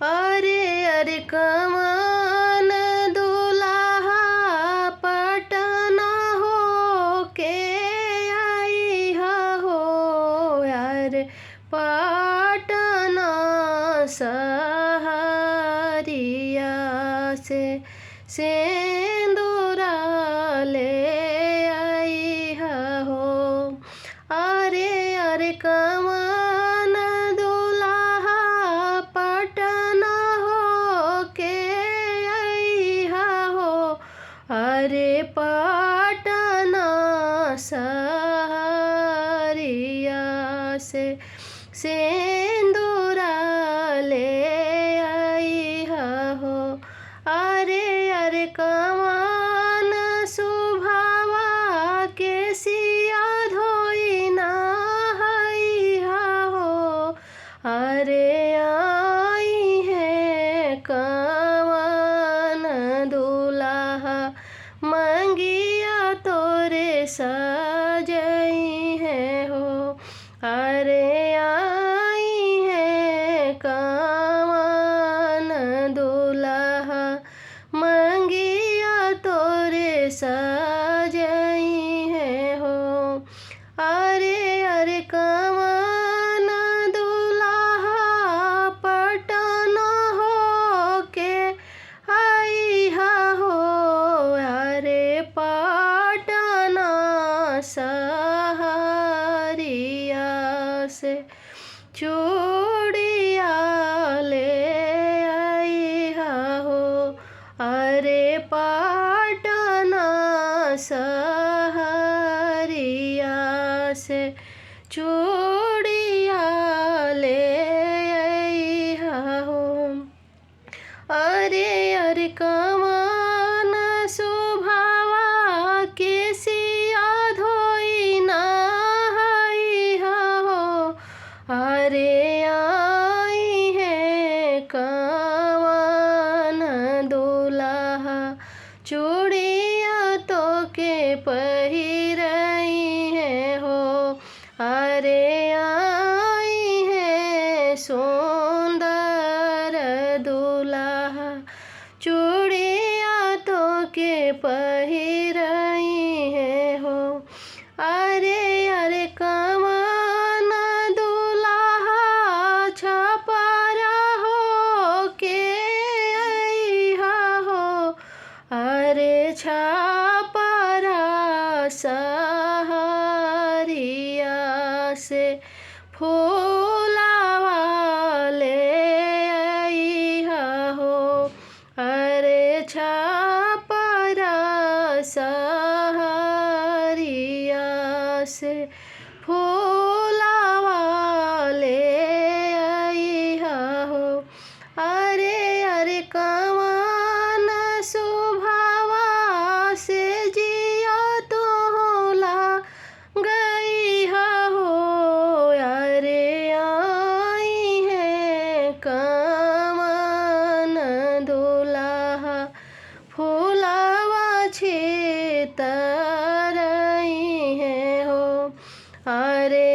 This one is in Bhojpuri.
अरे अरे कमान दुल्हा पटना हो के आई हो यार पटना सहरिया से सिंदूरा ले आई हो। अरे अरे कमान दुल्हा पटना हो के आई हो अरे पटना सहरिया से सिंदूरा ले आई हो। अरे अरे कमान सुभावा के सिया धोई नहाई हो अरे आई है कमान दुल्हा मंगिया तोरे सजई है हो। अरे आई है कमान दुल्हा मंगिया तोरे सजई है हो। अरे अरे कमान दुल्हा पटना हो के आई हो अरे पटना सहरिया से चूड़िया ले आई हो अरे पटना सहरिया से चूड़िया ले आई हो। अरे अरे कमान सुभावा के सिया धोई नहाई हो अरे आई है कमान दुल्हा चूड़िया तो के पहिरई है हो। अरे आई है सुंदर दुल्हा चूड़िया तो के पहिरई है हो। अरे अरे कमान दुल्हा छपरा हो के आई हो अरे छपरा सहरिया से फूलावा ले आई हो अरे छपरा सहरिया से फूलावा ले आई हो। अरे अरे कमान सुभावा से जिया तो होला गई हो अरे आई है कमान दुल्हा फूलावा छितरई है हो। अरे